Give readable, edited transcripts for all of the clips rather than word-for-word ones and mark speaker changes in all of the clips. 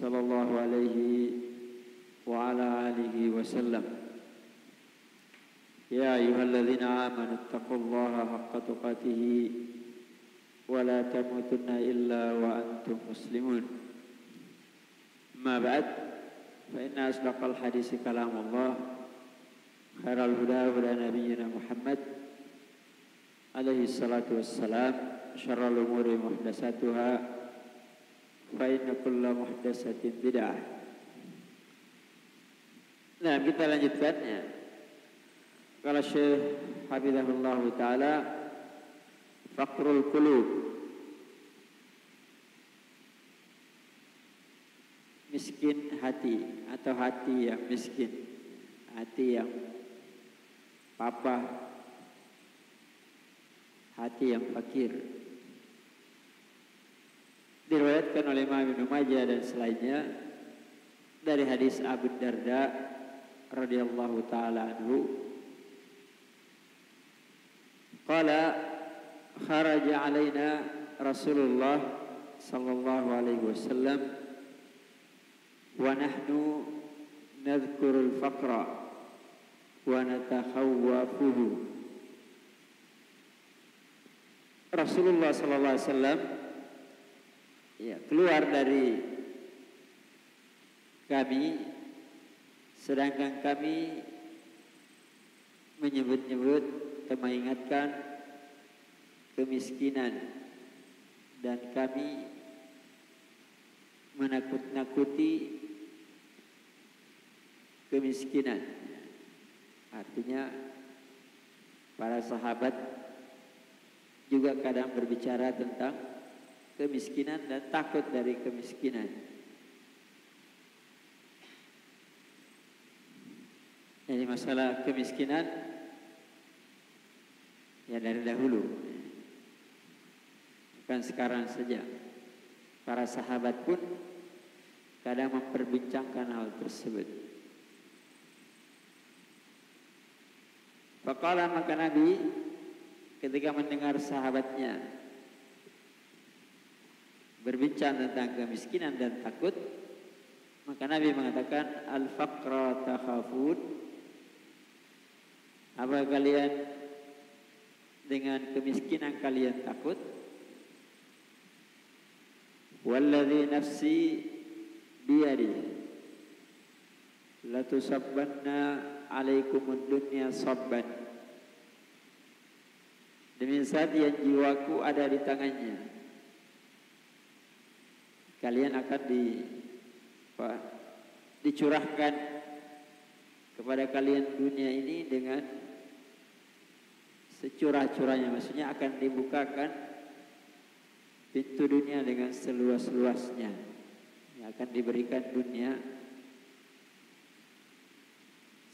Speaker 1: sallallahu alaihi wa ala alihi wasallam. Ya ayyuhalladzina amanu taqullaha haqqa tuqatih wa la tamutunna illa wa antum muslimun. Amma ba'd, fa inna asdaqal hadisi kalamullah, khairal huda huda nabiyyina Muhammad alaihi salatu wassalam, syarrul umuri muhdatsatuha, fa inna kulla muhdatsatin bid'ah. Nah, kita lanjutkan ya. Kalau Syekh Hafizahullah Ta'ala, faqrul qulub, miskin hati atau hati yang miskin, hati yang papa, hati yang fakir. Diriwayatkan oleh Imam Ibnu Majah dan selainnya dari hadis Abu Darda radhiyallahu taala anhu. Qala kharaja alaina Rasulullah sallallahu alaihi wasallam wa nahnu nadhkurul faqra wa natakhawwafuhu. Rasulullah sallallahu alaihi wasallam keluar dari kami, sedangkan kami menyebut-nyebut atau mengingatkan kemiskinan, dan kami menakut-nakuti kemiskinan. Artinya para sahabat juga kadang berbicara tentang kemiskinan dan takut dari kemiskinan. Jadi masalah kemiskinan ya dari dahulu, bukan sekarang saja. Para sahabat pun kadang memperbincangkan hal tersebut. Faqala, maka Nabi ketika mendengar sahabatnya berbincang tentang kemiskinan dan takut, maka Nabi mengatakan, al-faqra takhafun, apa kalian dengan kemiskinan kalian takut? Walladzi nafsi biyadi la tusabbanna alaikumud dunya sabban, demi zat yang jiwaku ada di tangannya, kalian akan dicurahkan kepada kalian dunia ini dengan securah-curahnya. Maksudnya akan dibukakan pintu dunia dengan seluas-luasnya. Akan diberikan dunia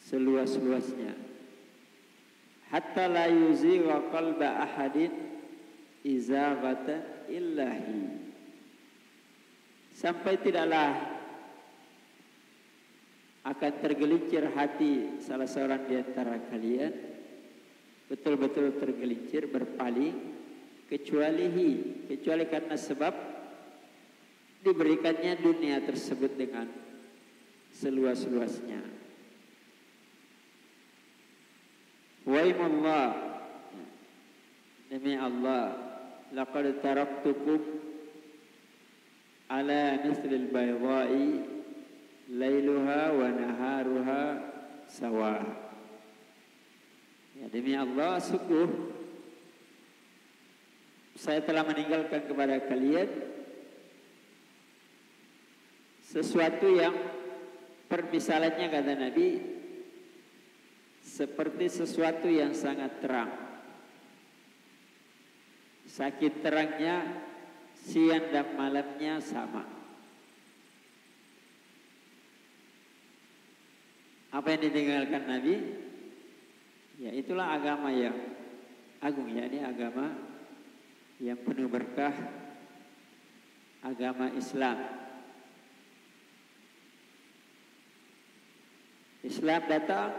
Speaker 1: seluas-luasnya. Hatta la yuzigha qalba ahadin izaghatan illahi, sampai tidaklah akan tergelincir hati salah seorang di antara kalian, betul-betul tergelincir, berpaling, kecuali karena sebab diberikannya dunia tersebut dengan seluas-luasnya. Waimullah, demi Allah, laqad taraktukum ala mislil baydha'i lailuha wa naharuha sawa. Ya, demi Allah, sungguh saya telah meninggalkan kepada kalian sesuatu yang permisalannya, kata Nabi, seperti sesuatu yang sangat terang. Sakit terangnya siang dan malamnya sama. Apa yang ditinggalkan Nabi? Ya, itulah agama yang agung, yakni agama yang penuh berkah, agama Islam. Islam datang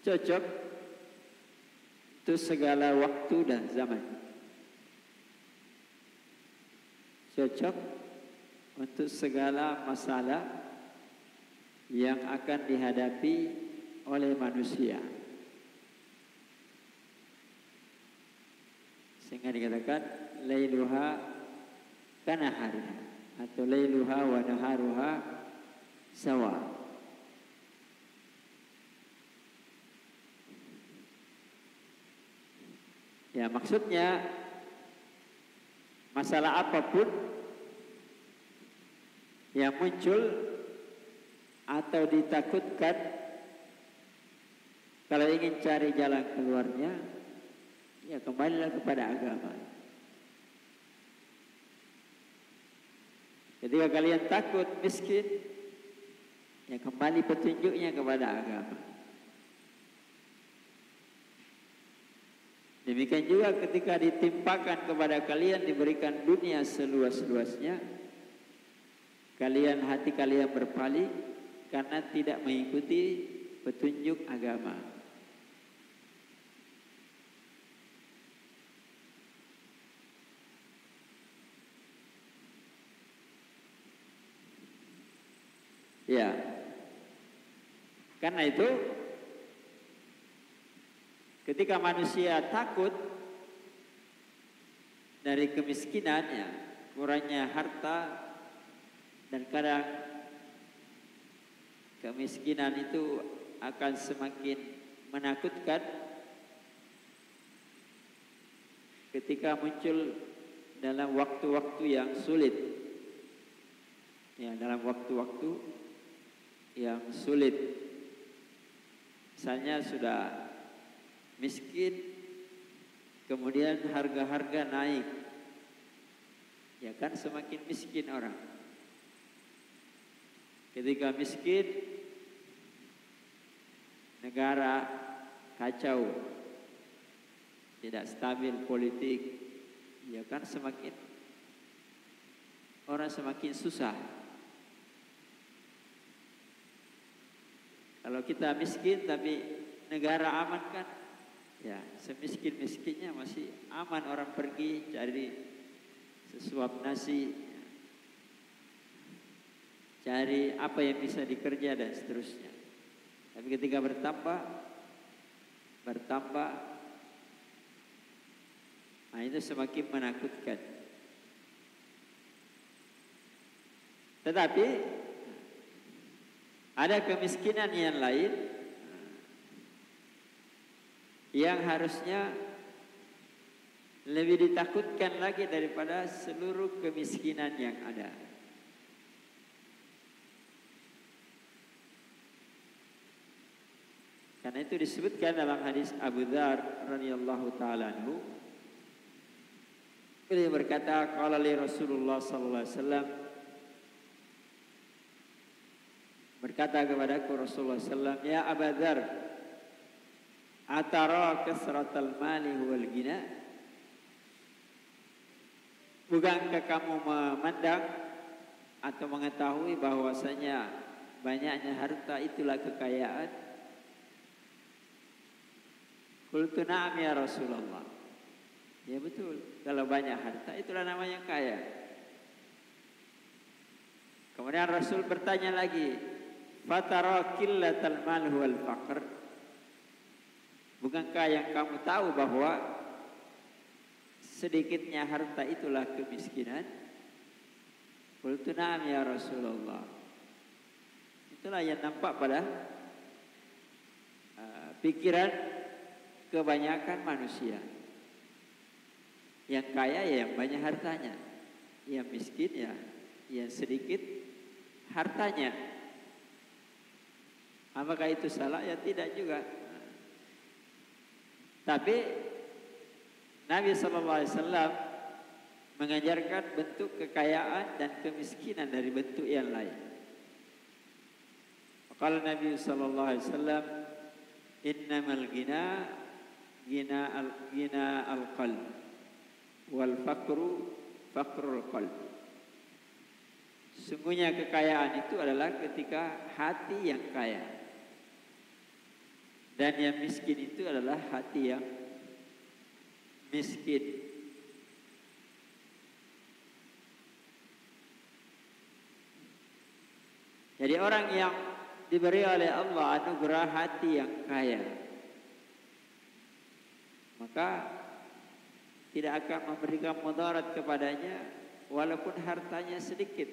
Speaker 1: cocok untuk segala waktu dan zaman. cocok untuk segala masalah yang akan dihadapi oleh manusia. Sehingga dikatakan lailuha kanahariha atau lailuha wa naharuha sawa. Ya, maksudnya masalah apapun yang muncul atau ditakutkan, kalau ingin cari jalan keluarnya, ya kembalilah kepada agama. Ketika kalian takut miskin, ya kembali petunjuknya kepada agama. Demikian juga ketika ditimpakan kepada kalian, diberikan dunia seluas-luasnya, hati kalian berpaling karena tidak mengikuti petunjuk agama. Ya, karena itu ketika manusia takut dari kemiskinannya, kurangnya harta, dan kadang kemiskinan itu akan semakin menakutkan ketika muncul dalam waktu-waktu yang sulit. Ya, dalam waktu-waktu yang sulit. Misalnya sudah miskin, kemudian harga-harga naik, ya kan semakin miskin orang. Ketika miskin, negara kacau, tidak stabil politik, ya kan semakin orang semakin susah. Kalau kita miskin tapi negara aman kan, ya semiskin-miskinnya masih aman, orang pergi cari sesuap nasi, cari apa yang bisa dikerja dan seterusnya. Tapi ketika bertambah, nah itu semakin menakutkan. Tetapi ada kemiskinan yang lain yang harusnya lebih ditakutkan lagi daripada seluruh kemiskinan yang ada. Karena itu disebutkan dalam hadis Abu Dzar radhiyallahu taala anhu, beliau berkata, qala li Rasulullah sallallahu alaihi wasallam, berkata kepadaku Rasulullah sallallahu alaihi wasallam, ya Abu Dzar, atara kasratal mali wal ghina, bukankah kamu memandang atau mengetahui bahwasanya banyaknya harta itulah kekayaan? Qultu na'am ya Rasulullah. Ya betul, kalau banyak harta itulah namanya kaya. Kemudian Rasul bertanya lagi, fatara qillatal mal wal faqr, bukankah yang kamu tahu bahwa sedikitnya harta itulah kemiskinan? Qultu na'am ya Rasulullah. Itulah yang nampak pada pikiran kebanyakan manusia. Yang kaya ya yang banyak hartanya, yang miskin ya yang sedikit hartanya. Apakah itu salah? Ya tidak juga. Tapi Nabi SAW mengajarkan bentuk kekayaan dan kemiskinan dari bentuk yang lain. Kalau Nabi SAW, innamal ghina ghina al-qalb wal faqrul qalb. Sungguhnya kekayaan itu adalah ketika hati yang kaya, dan yang miskin itu adalah hati yang miskin. Jadi orang yang diberi oleh Allah anugerah hati yang kaya, maka tidak akan memberikan mudarat kepadanya walaupun hartanya sedikit.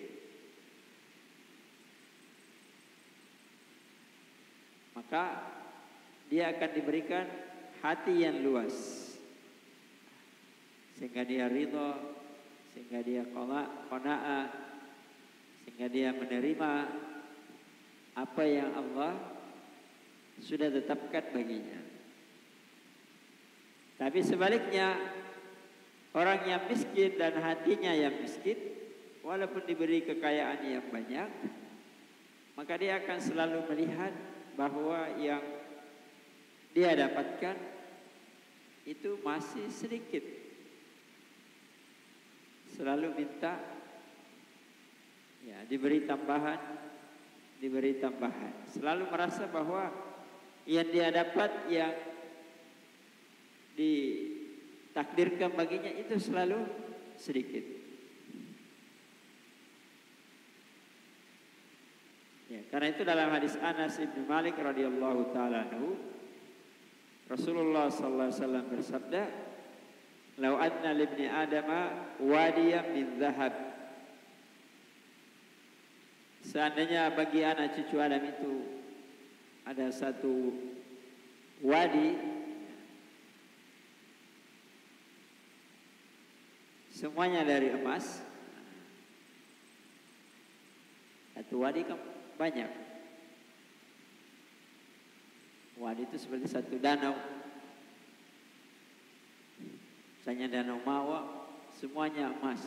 Speaker 1: Maka dia akan diberikan hati yang luas, sehingga dia ridho, sehingga dia qanaah, sehingga dia menerima apa yang Allah sudah tetapkan baginya. Tapi sebaliknya, orang yang miskin dan hatinya yang miskin, walaupun diberi kekayaan yang banyak, maka dia akan selalu melihat bahwa yang dia dapatkan itu masih sedikit. Selalu minta diberi tambahan, diberi tambahan. Selalu merasa bahwa yang dia dapat, yang ditakdirkan baginya itu selalu sedikit. Ya, karena itu dalam hadis Anas bin Malik radhiyallahu taala anhu, Rasulullah sallallahu alaihi wasallam bersabda, "Lau anna libni adama wadiyan min dhahab." Seandainya bagi anak cucu Adam itu ada satu wadi, semuanya dari emas. Satu wadi kan banyak. Wadi itu seperti satu danau. Misalnya danau Mawa, semuanya emas.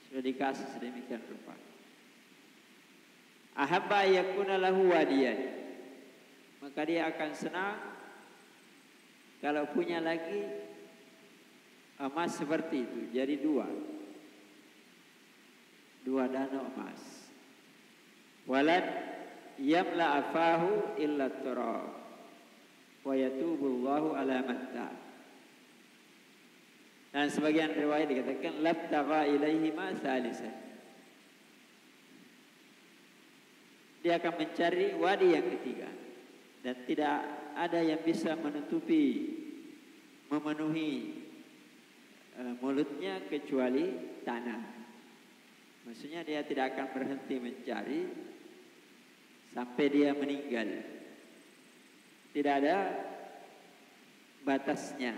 Speaker 1: Sudah dikasih sedemikian rupa. Ahabba yakuna lahu wadiyan. Maka dia akan senang kalau punya lagi emas seperti itu. Jadi dua danau emas. Walad yamla afahu illa turab wa yatubullahu ala man taab. Dan sebagian riwayat dikatakan labtagha ilaihi ma thalithan. Dia akan mencari wadi yang ketiga, dan tidak ada yang bisa memenuhi mulutnya kecuali tanah. Maksudnya dia tidak akan berhenti mencari sampai dia meninggal. Tidak ada batasnya.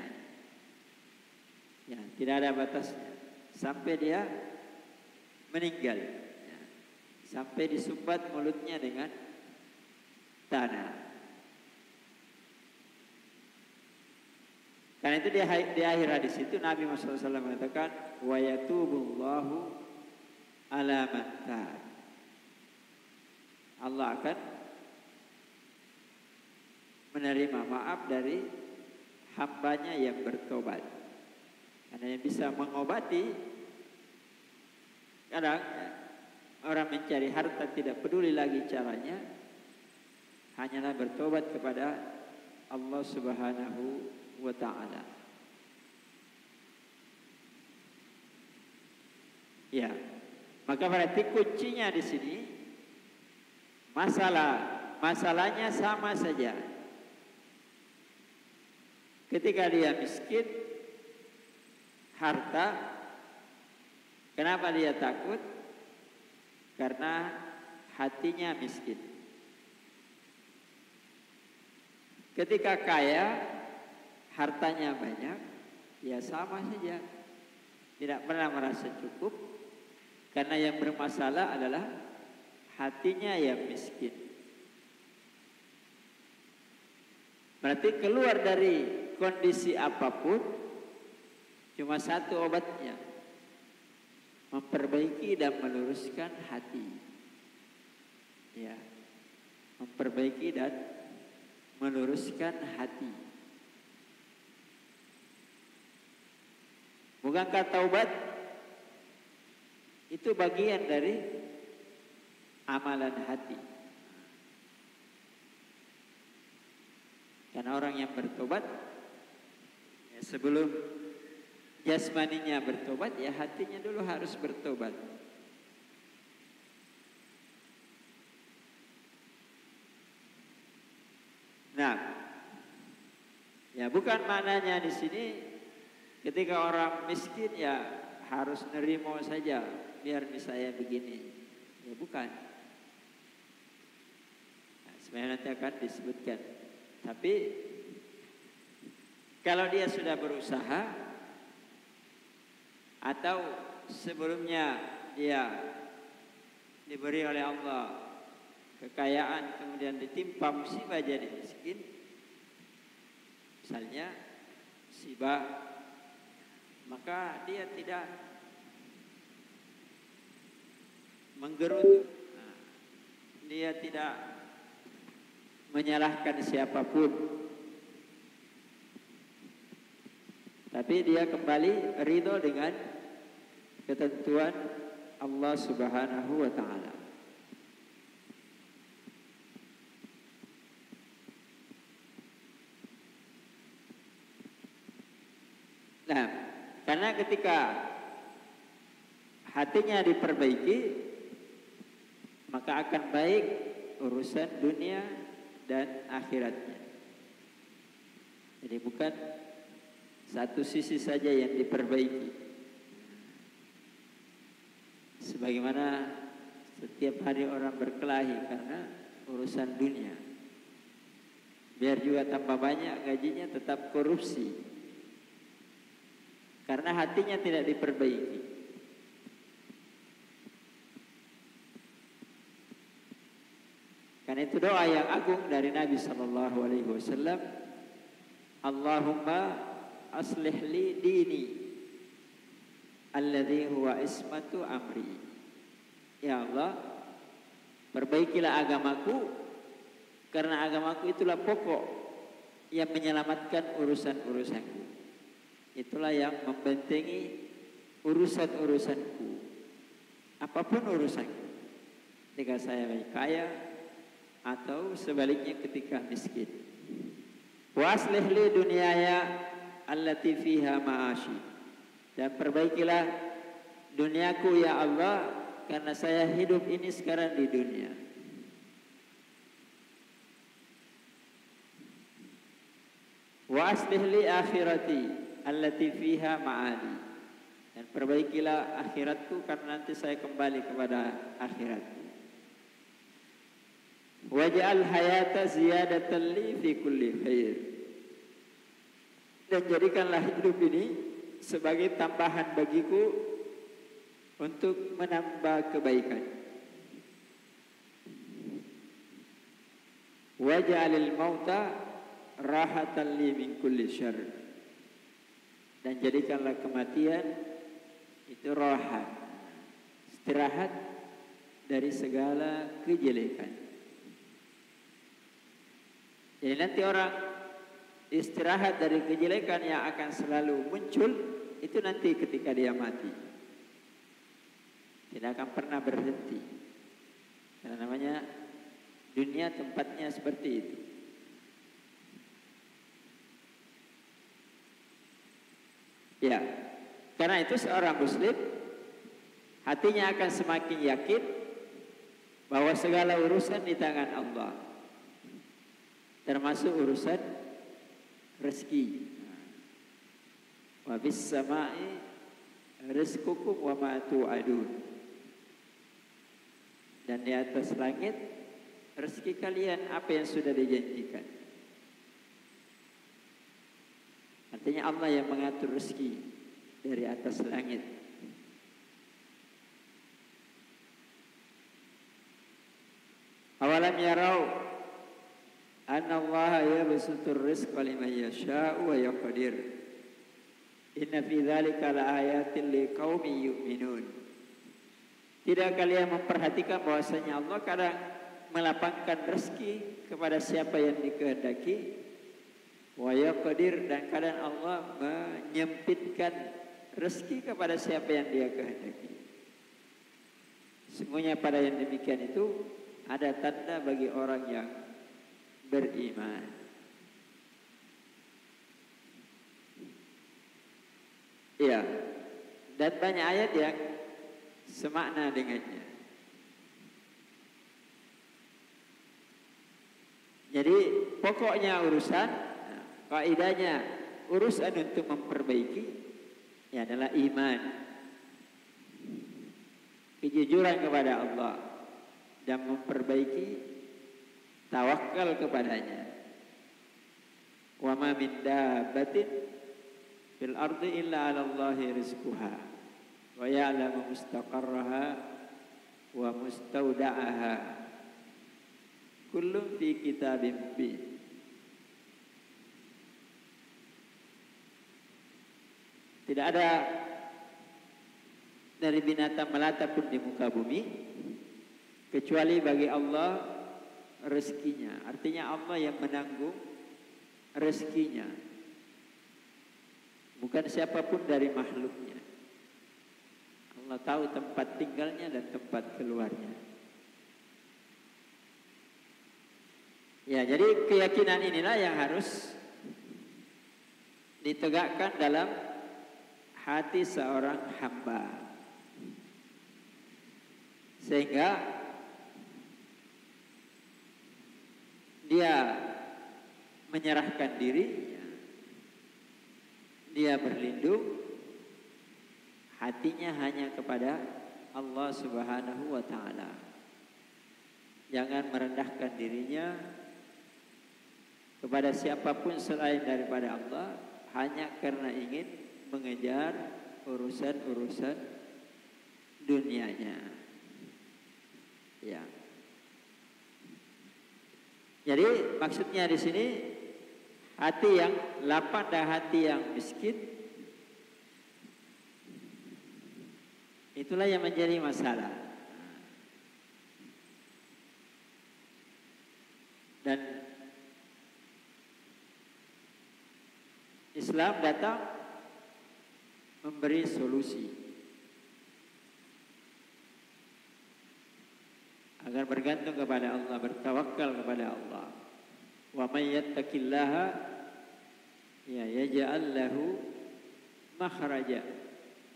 Speaker 1: Ya, tidak ada batasnya sampai dia meninggal. Ya, sampai disumbat mulutnya dengan tanah. Karena itu di akhir hadis itu Nabi Muhammad SAW mengatakan, wa yatubullahu ala man taab. Allah akan menerima maaf dari hambanya yang bertobat. Karena yang bisa mengobati, kadang orang mencari harta tidak peduli lagi caranya, hanyalah bertobat kepada Allah Subhanahu wa ta'ala. Ya, maka berarti kuncinya di sini masalahnya sama saja. Ketika dia miskin harta, kenapa dia takut? Karena hatinya miskin. Ketika kaya, hartanya banyak, ya sama saja. Tidak pernah merasa cukup, karena yang bermasalah adalah hatinya yang miskin. Berarti keluar dari kondisi apapun, cuma satu obatnya, memperbaiki dan meluruskan hati. Ya, memperbaiki dan meluruskan hati. Bukankah taubat itu bagian dari amalan hati? Karena orang yang bertobat, ya sebelum jasmaninya bertobat, ya hatinya dulu harus bertobat. Nah, ya bukan maknanya di sini ketika orang miskin ya harus nerimo saja biar saya begini. Ya bukan. Nah, sebenarnya nanti akan disebutkan. Tapi kalau dia sudah berusaha atau sebelumnya dia diberi oleh Allah kekayaan kemudian ditimpa musibah jadi miskin, misalnya musibah, maka dia tidak menggerutu, dia tidak menyalahkan siapapun, tapi dia kembali ridho dengan ketentuan Allah Subhanahu wa ta'ala. Nah, karena ketika hatinya diperbaiki, maka akan baik urusan dunia dan akhiratnya. Jadi bukan satu sisi saja yang diperbaiki. Sebagaimana setiap hari orang berkelahi karena urusan dunia. Biar juga tambah banyak gajinya tetap korupsi. Karena hatinya tidak diperbaiki. Karena itu doa yang agung dari Nabi SAW. Allahumma aslih li dini alladhi huwa ismatu amri. Ya Allah, perbaikilah agamaku, karena agamaku itulah pokok yang menyelamatkan urusan-urusanku. Itulah yang membentengi urusan-urusanku, apapun urusanku, ketika saya kaya atau sebaliknya ketika miskin. Wa aslih li dunyaya allati fiha ma'ashi. Dan perbaikilah duniaku ya Allah, karena saya hidup ini sekarang di dunia. Wa aslih li akhirati allati fiha ma'adi. Dan perbaikilah akhiratku, karena nanti saya kembali kepada akhiratku. Waj'al hayata ziyadatan li fi kulli khair. Dan jadikanlah hidup ini sebagai tambahan bagiku untuk menambah kebaikan. Waj'alil mauta rahatan li min kulli syarr. Dan jadikanlah kematian itu rahat, istirahat dari segala kejelekan. Jadi nanti orang istirahat dari kejelekan yang akan selalu muncul itu nanti ketika dia mati. Tidak akan pernah berhenti. Karena namanya dunia tempatnya seperti itu. Ya, karena itu seorang muslim hatinya akan semakin yakin bahwa segala urusan di tangan Allah, termasuk urusan rezeki. Wa bis sama'i rizqukum wa ma tu'adun. Dan di atas langit rezeki kalian apa yang sudah dijanjikan. Artinya Allah yang mengatur rezeki dari atas langit. Awalam yarau anna Allah yabsutur rizqa liman yasha'u wa yaqdir. Inna fi dzalika laayatin liqaumin yu'minun. Tidak kalian memperhatikan bahwasanya Allah kadang melapangkan rezeki kepada siapa yang dikehendaki, wa yaqdir, dan kadang Allah menyempitkan rezeki kepada siapa yang Dia kehendaki. Semuanya pada yang demikian itu ada tanda bagi orang yang beriman. Ya, dan banyak ayat yang semakna dengannya. Jadi pokoknya urusan, kaidahnya urusan untuk memperbaiki ya adalah iman, kejujuran kepada Allah dan memperbaiki tawakal kepadanya. Wa ma min dabbatin fil ardi illa 'ala Allahi rizquha wa ya'lamu mustaqarraha wa mustawda'aha kullun fi kitabim mubin. Tidak ada dari binatang melata pun di muka bumi kecuali bagi Allah rezekinya. Artinya Allah yang menanggung rezekinya, bukan siapapun dari makhluknya. Allah tahu tempat tinggalnya dan tempat keluarnya. Ya, jadi keyakinan inilah yang harus ditegakkan dalam hati seorang hamba, sehingga dia menyerahkan diri, dia berlindung hatinya hanya kepada Allah Subhanahu wa taala. Jangan merendahkan dirinya kepada siapapun selain daripada Allah hanya karena ingin mengejar urusan-urusan dunianya. Ya. Jadi maksudnya di sini hati yang lapang dan hati yang miskin, itulah yang menjadi masalah. Dan Islam datang memberi solusi agar bergantung kepada Allah, bertawakal kepada Allah. Wa may yattaqillaha yaj'al lahu makhraja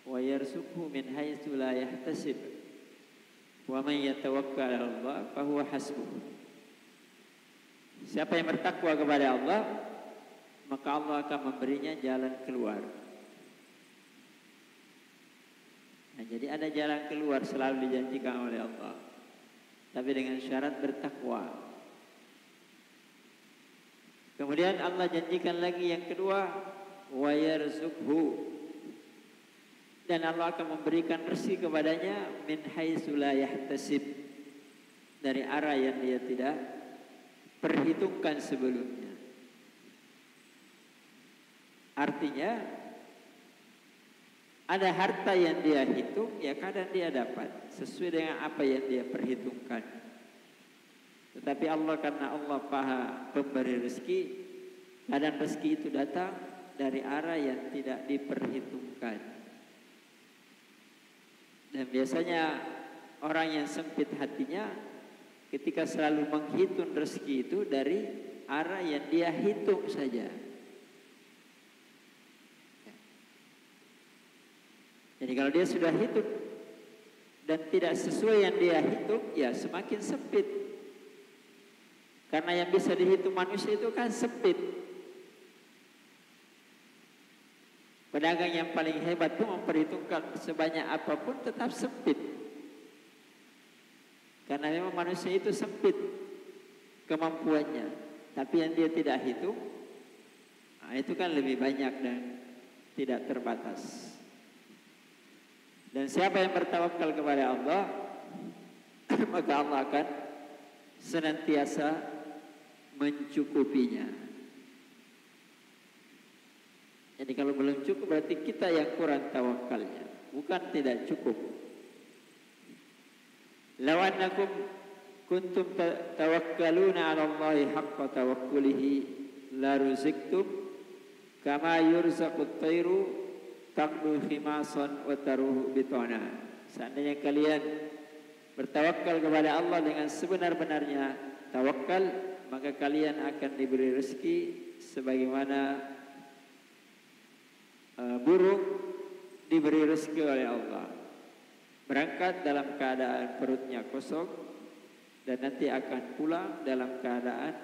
Speaker 1: wa yarzuqhu min haitsu la yahtasib. Wa may yatawakkal 'ala Allah fa huwa hasbuh. Siapa yang bertakwa kepada Allah, maka Allah akan memberinya jalan keluar. Nah, jadi ada jalan keluar selalu dijanjikan oleh Allah, tapi dengan syarat bertakwa. Kemudian Allah janjikan lagi yang kedua, wa yarzuqhu, dan Allah akan memberikan rezeki kepadanya min haitsu la yahtasib, dari arah yang dia tidak perhitungkan sebelumnya. Artinya ada harta yang dia hitung, ya kadang dia dapat sesuai dengan apa yang dia perhitungkan. Tetapi Allah, karena Allah Maha pemberi rezeki, kadang rezeki itu datang dari arah yang tidak diperhitungkan. Dan biasanya orang yang sempit hatinya ketika selalu menghitung rezeki itu dari arah yang dia hitung saja. Jadi kalau dia sudah hitung dan tidak sesuai yang dia hitung, ya semakin sempit. Karena yang bisa dihitung manusia itu kan sempit. Pedagang yang paling hebat itu memperhitungkan sebanyak apapun tetap sempit. Karena memang manusia itu sempit kemampuannya. Tapi yang dia tidak hitung, nah itu kan lebih banyak dan tidak terbatas. Dan siapa yang bertawakal kepada Allah, maka Allah akan senantiasa mencukupinya. Jadi kalau belum cukup berarti kita yang kurang tawakalnya, bukan tidak cukup. Law annakum kuntum tawakkaluna 'ala Allahi haqqa tawakkulihi la ruziktum kama yurzaqut tayru taqdu khimasan wa taruhu bitona. Seandainya kalian bertawakal kepada Allah dengan sebenar-benarnya tawakal, maka kalian akan diberi rezeki sebagaimana burung diberi rezeki oleh Allah. Berangkat dalam keadaan perutnya kosong dan nanti akan pulang dalam keadaan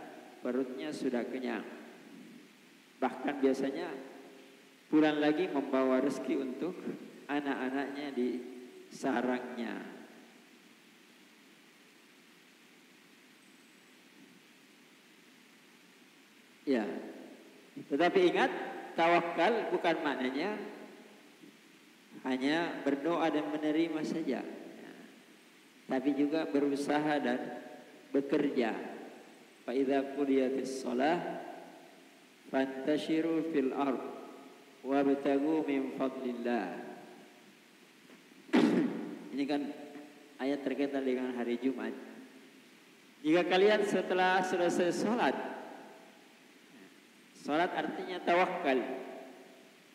Speaker 1: perutnya sudah kenyang. Bahkan biasanya pulang lagi membawa rezeki untuk anak-anaknya di sarangnya. Ya, tetapi ingat, tawakal bukan maknanya hanya berdoa dan menerima saja, tapi juga berusaha dan bekerja. Fa idza qudiyatis shalah fantashiru fil ard wabtagu min fadlillah. Ini kan ayat terkaitan dengan hari Jumat. Jika kalian setelah selesai salat, salat artinya tawakal,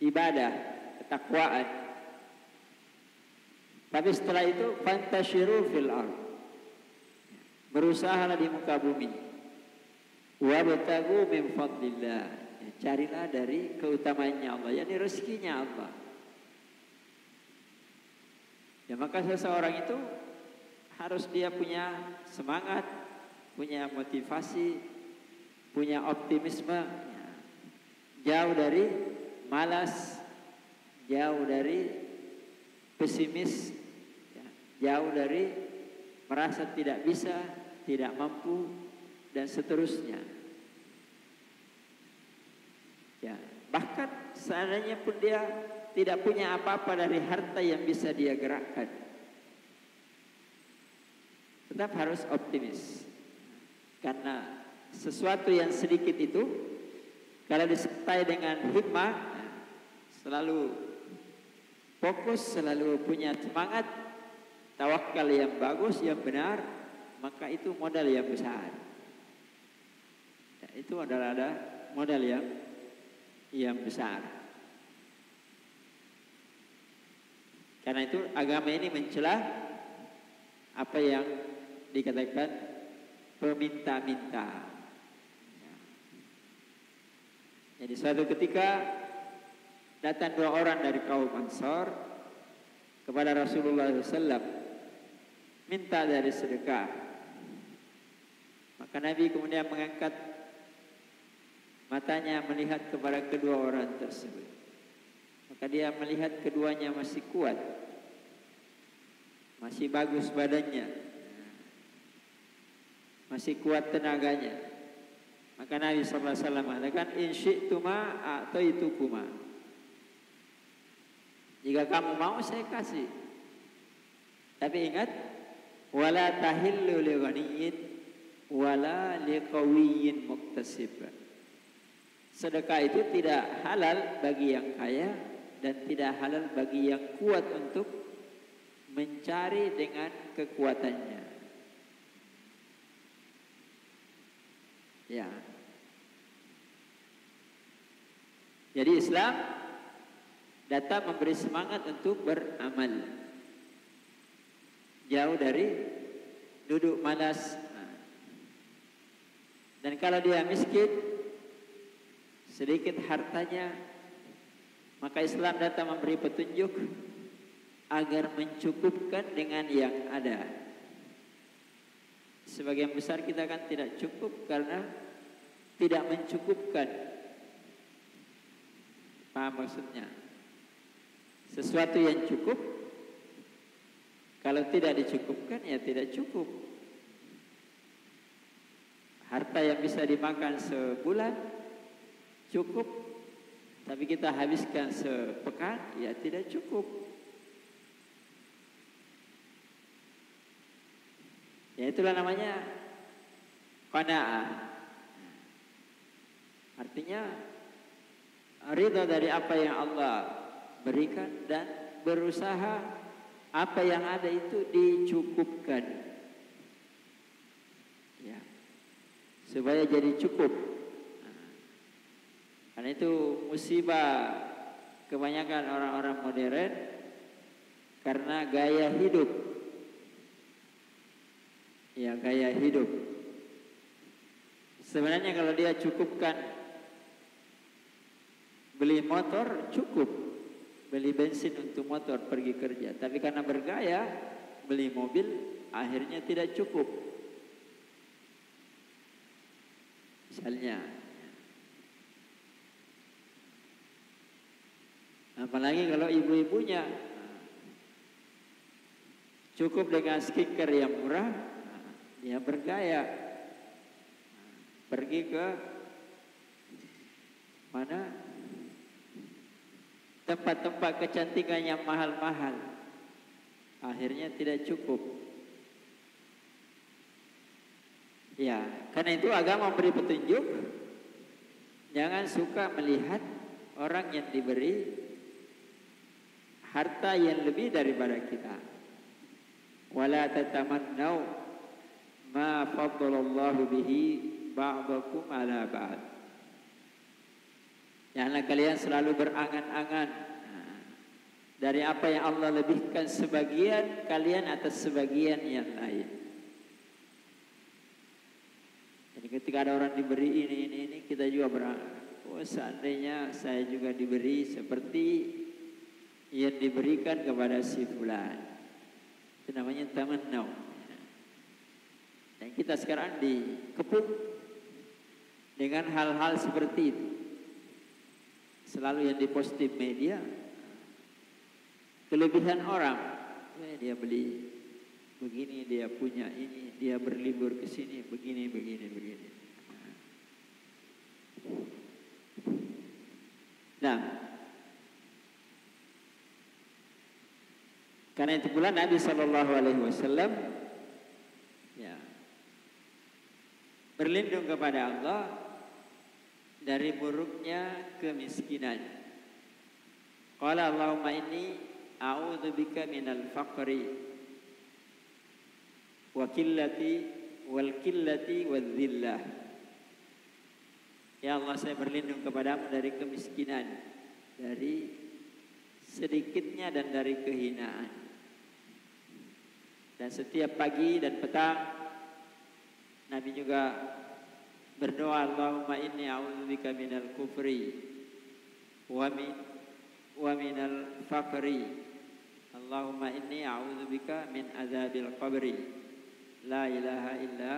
Speaker 1: ibadah, ketakwaan. Tapi setelah itu fantashiru fil ard, berusahalah di muka bumi. Wabtagu min fadlillah, carilah dari keutamaannya Allah, yakni rezekinya Allah. Ya, maka seseorang itu harus dia punya semangat, punya motivasi, punya optimisme, jauh dari malas, jauh dari pesimis, jauh dari merasa tidak bisa, tidak mampu, dan seterusnya. Ya, bahkan seandainya pun dia tidak punya apa-apa dari harta yang bisa dia gerakkan, tetap harus optimis. Karena sesuatu yang sedikit itu kalau disertai dengan hikmah, selalu fokus, selalu punya semangat, tawakal yang bagus, yang benar, maka itu modal yang besar. Ya, itu adalah modal yang besar. Karena itu agama ini mencela apa yang dikatakan peminta-minta. Jadi suatu ketika datang dua orang dari kaum Ansar kepada Rasulullah SAW, minta dari sedekah. Maka Nabi kemudian mengangkat matanya melihat kepada kedua orang tersebut. Maka dia melihat keduanya masih kuat, masih bagus badannya, masih kuat tenaganya. Maka Nabi SAW mengatakan, in syi'tuma a'taitukuma. Jika kamu mau saya kasih. Tapi ingat, wala tahillu li ghaniyyin wala li qawiyyin muktasib. Sedekah itu tidak halal bagi yang kaya dan tidak halal bagi yang kuat untuk mencari dengan kekuatannya. Ya. Jadi Islam datang memberi semangat untuk beramal, jauh dari duduk malas. Dan kalau dia miskin, sedikit hartanya, maka Islam datang memberi petunjuk agar mencukupkan dengan yang ada. Sebagian besar kita kan tidak cukup karena tidak mencukupkan. Paham maksudnya? Sesuatu yang cukup, kalau tidak dicukupkan ya tidak cukup. Harta yang bisa dimakan sebulan cukup, tapi kita habiskan sepekan ya tidak cukup. Ya itulah namanya qanaah. Artinya ridha dari apa yang Allah berikan dan berusaha apa yang ada itu dicukupkan. Ya. Supaya jadi cukup. Karena itu musibah kebanyakan orang-orang modern karena gaya hidup. Ya, gaya hidup. Sebenarnya kalau dia cukupkan beli motor cukup, beli bensin untuk motor pergi kerja. Tapi karena bergaya beli mobil akhirnya tidak cukup. misalnya. Apalagi kalau ibu-ibunya cukup dengan skincare yang murah, dia bergaya, pergi ke mana tempat-tempat kecantikan yang mahal-mahal, akhirnya tidak cukup. Ya, karena itu agama memberi petunjuk, jangan suka melihat orang yang diberi harta yang lebih daripada kita. Wala tatamannau ma faddalallahu bihi ba'dakum ala ba'd. Janganlah kalian selalu berangan-angan dari apa yang Allah lebihkan sebagian kalian atas sebagian yang lain. Jadi ketika ada orang diberi ini kita juga berangan. Oh, seandainya saya juga diberi seperti yang diberikan kepada si fulan. Itu namanya tamannau. Dan kita sekarang dikepung dengan hal-hal seperti itu. Selalu yang diposting media, kelebihan orang. Dia beli begini, dia punya ini, dia berlibur ke sini, begini. Nah, karena itu pula Nabi SAW ya, berlindung kepada Allah dari buruknya kemiskinan. Qala Allahumma inni a'udzubika minal faqri wa qillati wadzillah. Ya Allah, saya berlindung kepadamu dari kemiskinan, dari sedikitnya dan dari kehinaan. Dan setiap pagi dan petang Nabi juga berdoa, Allahumma inni a'udzubika minal kufri wa minal faqri. Allahumma inni a'udzubika min azabil qabri. La ilaha illa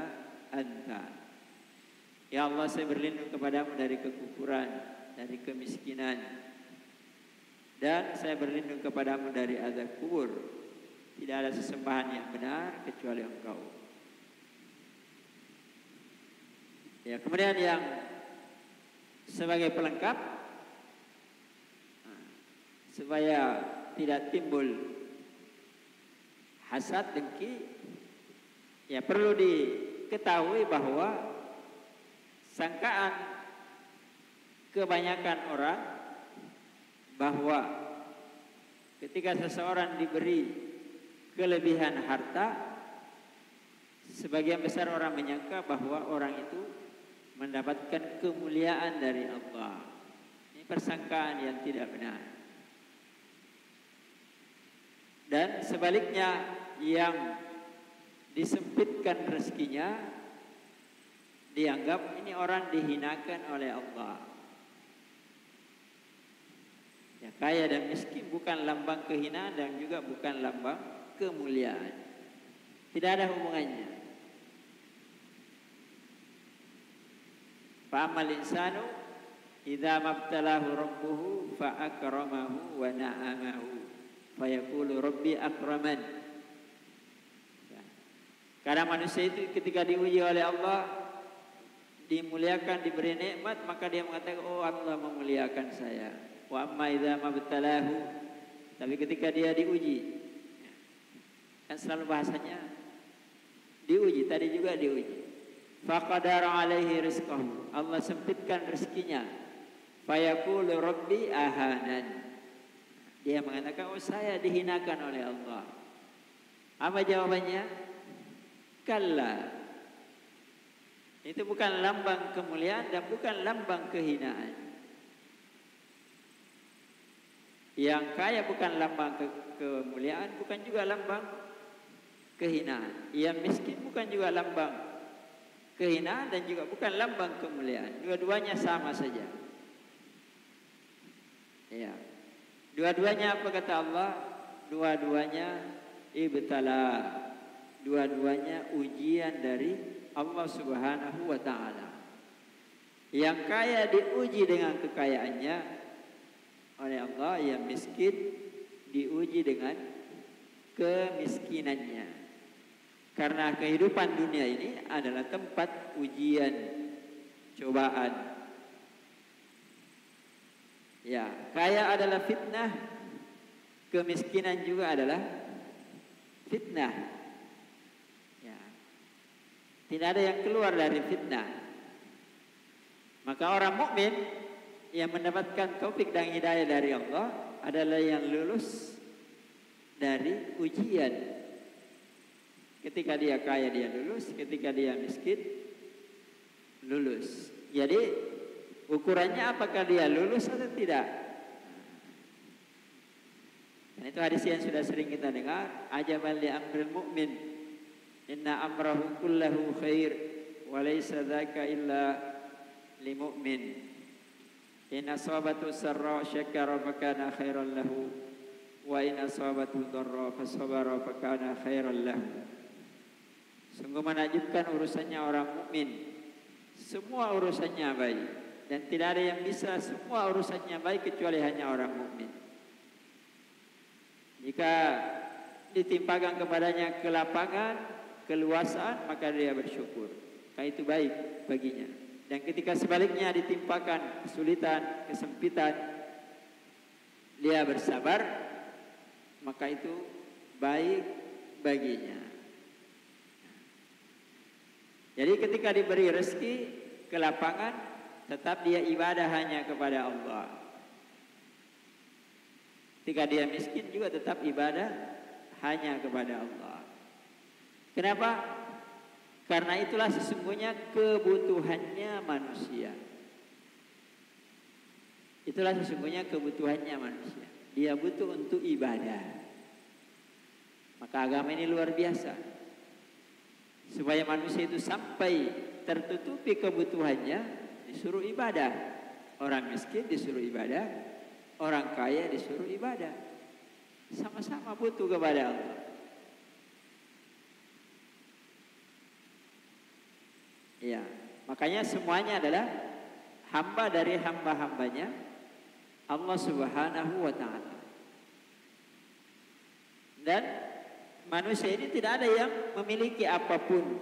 Speaker 1: anta. Ya Allah, saya berlindung kepadamu dari kekufuran, dari kemiskinan. Dan saya berlindung kepadamu dari azab kubur. Tidak ada sesembahan yang benar kecuali Engkau. Ya, kemudian yang sebagai pelengkap supaya tidak timbul hasad, dengki, ya perlu diketahui bahwa sangkaan kebanyakan orang bahwa ketika seseorang diberi kelebihan harta, sebagian besar orang menyangka bahwa orang itu mendapatkan kemuliaan dari Allah. Ini persangkaan yang tidak benar. Dan sebaliknya, yang disempitkan rezekinya dianggap ini orang dihinakan oleh Allah. Ya, kaya dan miskin bukan lambang kehinaan dan juga bukan lambang kemuliaan. Tidak ada hubungannya. Fa'amal insanu idza mabtalahu rabbuhu fa akramahu wa na'amahu fa yaqulu rabbi akraman. Karena manusia itu ketika diuji oleh Allah, dimuliakan, diberi nikmat, maka dia mengatakan, oh Allah memuliakan saya. Wa amma idza mabtalahu, tapi ketika dia diuji, kan selalu bahasanya diuji, tadi juga diuji. Faqadara alaihi rizqahu, Allah sempitkan rezekinya. Fayaqulu rabbi ahanan, dia mengatakan, oh saya dihinakan oleh Allah. Apa jawabannya? Kalla, itu bukan lambang kemuliaan dan bukan lambang kehinaan. Yang kaya bukan lambang kemuliaan, bukan juga lambang kehinaan. Yang miskin bukan juga lambang kehinaan dan juga bukan lambang kemuliaan. Dua-duanya sama saja. Ya. Dua-duanya apa kata Allah? Dua-duanya ibtala. Dua-duanya ujian dari Allah Subhanahu wa taala. Yang kaya diuji dengan kekayaannya oleh Allah, yang miskin diuji dengan kemiskinannya. Karena kehidupan dunia ini adalah tempat ujian, cobaan. Ya, kaya adalah fitnah, kemiskinan juga adalah fitnah. Ya. Tidak ada yang keluar dari fitnah. Maka orang mukmin yang mendapatkan taufik dan hidayah dari Allah adalah yang lulus dari ujian. Ketika dia kaya dia lulus, ketika dia miskin lulus. Jadi ukurannya apakah dia lulus atau tidak. Dan itu hadis yang sudah sering kita dengar, ajaban li amril mu'min inna amrahu kullahu khair wa laysa dzaka illa limu'min in asabatu sarra syakara fakana khairan lahu wa in asabatu dharra fasabara fakana khairan lahu. Sungguh menakjubkan urusannya orang mukmin, semua urusannya baik dan tidak ada yang bisa semua urusannya baik kecuali hanya orang mukmin. Jika ditimpakan kepadanya kelapangan, keluasan, maka dia bersyukur, karena itu baik baginya. Dan ketika sebaliknya ditimpakan kesulitan, kesempitan, dia bersabar, maka itu baik baginya. Jadi ketika diberi rezeki, kelapangan, tetap dia ibadah hanya kepada Allah. Ketika dia miskin juga tetap ibadah hanya kepada Allah. Kenapa? Karena itulah sesungguhnya kebutuhannya manusia. Itulah sesungguhnya kebutuhannya manusia. Dia butuh untuk ibadah. Maka agama ini luar biasa. Supaya manusia itu sampai tertutupi kebutuhannya, disuruh ibadah. Orang miskin disuruh ibadah, orang kaya disuruh ibadah. Sama-sama butuh kepada Allah. Ya, makanya semuanya adalah hamba dari hamba-hambanya Allah Subhanahu wa ta'ala. Dan manusia ini tidak ada yang memiliki apapun,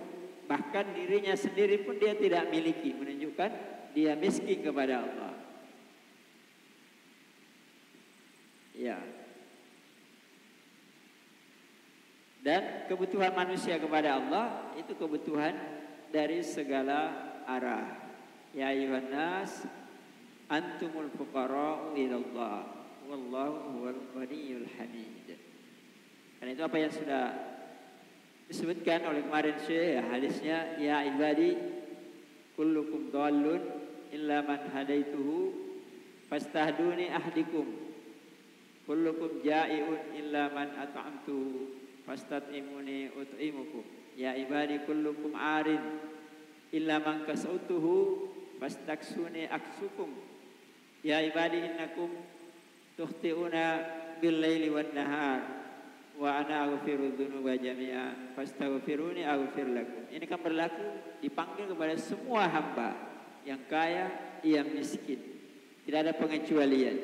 Speaker 1: bahkan dirinya sendiri pun dia tidak miliki, menunjukkan dia miskin kepada Allah. Ya. Dan kebutuhan manusia kepada Allah itu kebutuhan dari segala arah. Ya ayuhan nas antumul fuqara'u ilallah wallahu huwal ghaniyyul hamid. Karena itu apa yang sudah disebutkan oleh kemarin Syekh, hadisnya ya ibadi kullukum dhallun illa man hadaituhu fastahduni ahdikum kullukum ja'iun illa man at'amtuhu fastat'imuni ut'imukum ya ibadi kullukum arin illa man kasautuhu fastaksuni aksukum ya ibadi innakum tukhti'una bil laili wan nahar wa ana aghfiru dzunuba jami'a fastaghfiruni aghfir lakum. Ini kan berlaku dipanggil kepada semua hamba, yang kaya, yang miskin. Tidak ada pengecualian.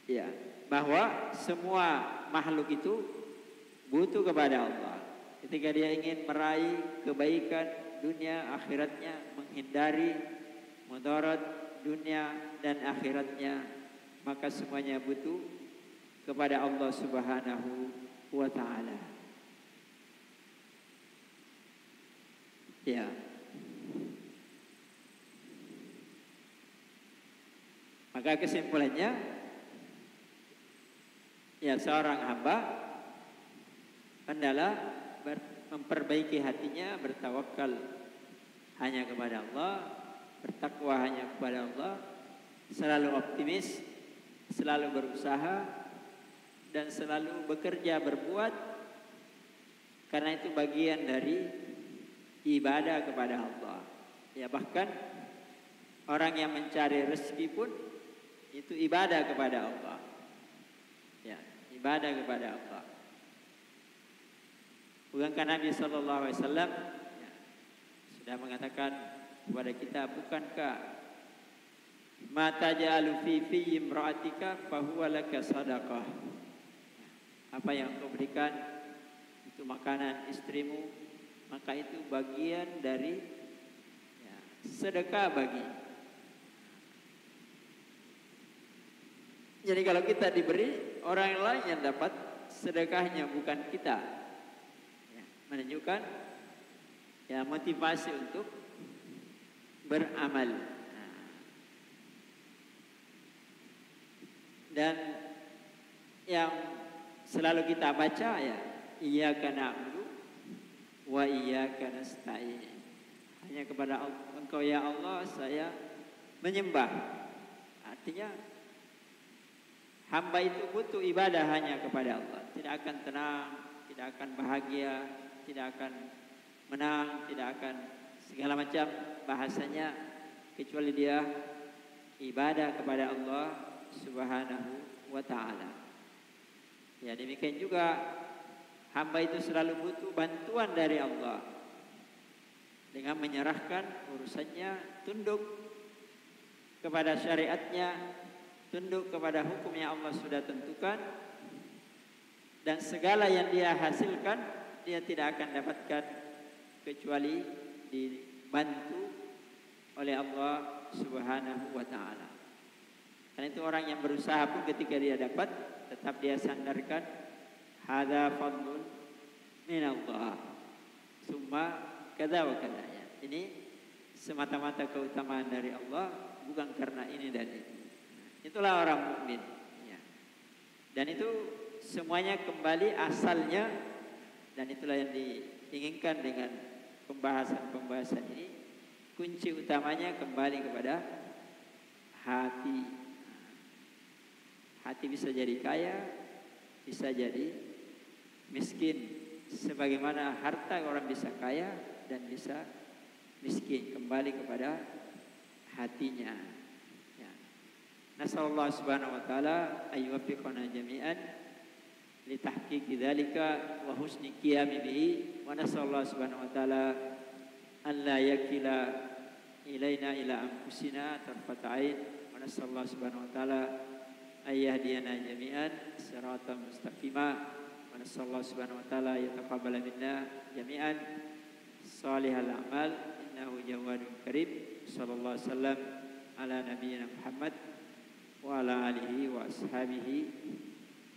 Speaker 1: Ya, bahwa semua makhluk itu butuh kepada Allah. Ketika dia ingin meraih kebaikan dunia akhiratnya, menghindari mudarat dunia dan akhiratnya, maka semuanya butuh kepada Allah Subhanahu wa ta'ala. Ya. Maka kesimpulannya, ya seorang hamba hendaklah memperbaiki hatinya, bertawakal hanya kepada Allah, bertakwa hanya kepada Allah, selalu optimis, selalu berusaha dan selalu bekerja berbuat, karena itu bagian dari ibadah kepada Allah. Ya bahkan orang yang mencari rezeki pun itu ibadah kepada Allah. Ya, ibadah kepada Allah. Bukankah Nabi SAW sudah mengatakan kepada kita, bukankah ma taj'alu fi imra'atika fa huwa laka sadaqah. Apa yang kau berikan itu makanan istrimu, maka itu bagian dari sedekah bagi. Jadi kalau kita diberi, orang lain yang dapat sedekahnya, bukan kita. Menunjukkan motivasi untuk beramal. Dan yang selalu kita baca iyyaka na'budu wa iyyaka nasta'in. Hanya kepada Engkau ya Allah saya menyembah. Artinya hamba itu butuh ibadah hanya kepada Allah. Tidak akan tenang, tidak akan bahagia, tidak akan menang, tidak akan segala macam bahasanya kecuali dia ibadah kepada Allah Subhanahu wa ta'ala. Ya, demikian juga hamba itu selalu butuh bantuan dari Allah dengan menyerahkan urusannya, tunduk kepada syariatnya, tunduk kepada hukum yang Allah sudah tentukan, dan segala yang dia hasilkan dia tidak akan dapatkan kecuali dibantu oleh Allah Subhanahu wa ta'ala. Karena itu orang yang berusaha pun ketika dia dapat, tetap dia sandarkan hadza fadlun minallah summa kadza wa kadza. Ini semata-mata keutamaan dari Allah, bukan karena ini dan itu. Itulah orang mukmin. Dan itu semuanya kembali asalnya, dan itulah yang diinginkan dengan pembahasan ini. Kunci utamanya kembali kepada hati. Hati bisa jadi kaya, bisa jadi miskin. Sebagaimana harta orang bisa kaya dan bisa miskin, kembali kepada hatinya. Nasallallahu subhanahu wa ta'ala ayyuwaffiqana jami'an li tahqiqi dzalika wa husni qiyami bihi, wa nasallallahu subhanahu wa ta'ala an la yakila ilaina ila anfusina tarfata ain, wa nasallallahu subhanahu wa ta'ala ayyahdiyana jami'an siratan mustaqima, wa nasallallahu subhanahu wa ta'ala yataqabbala minna jami'an salihal a'mal innahu jawadun karim. Sallallahu alaihi wasallam ala nabiyyina Muhammad wa ala alihi wa ashabihi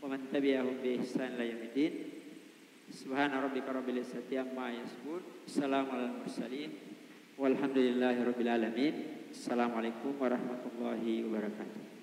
Speaker 1: wa man tabi'ahum bi ihsan ila yaumiddin. Subhana rabbika rabbil izzati amma yasifun, assalamu alal mursalin, walhamdulillahi rabbil alamin. Assalamualaikum warahmatullahi wabarakatuh.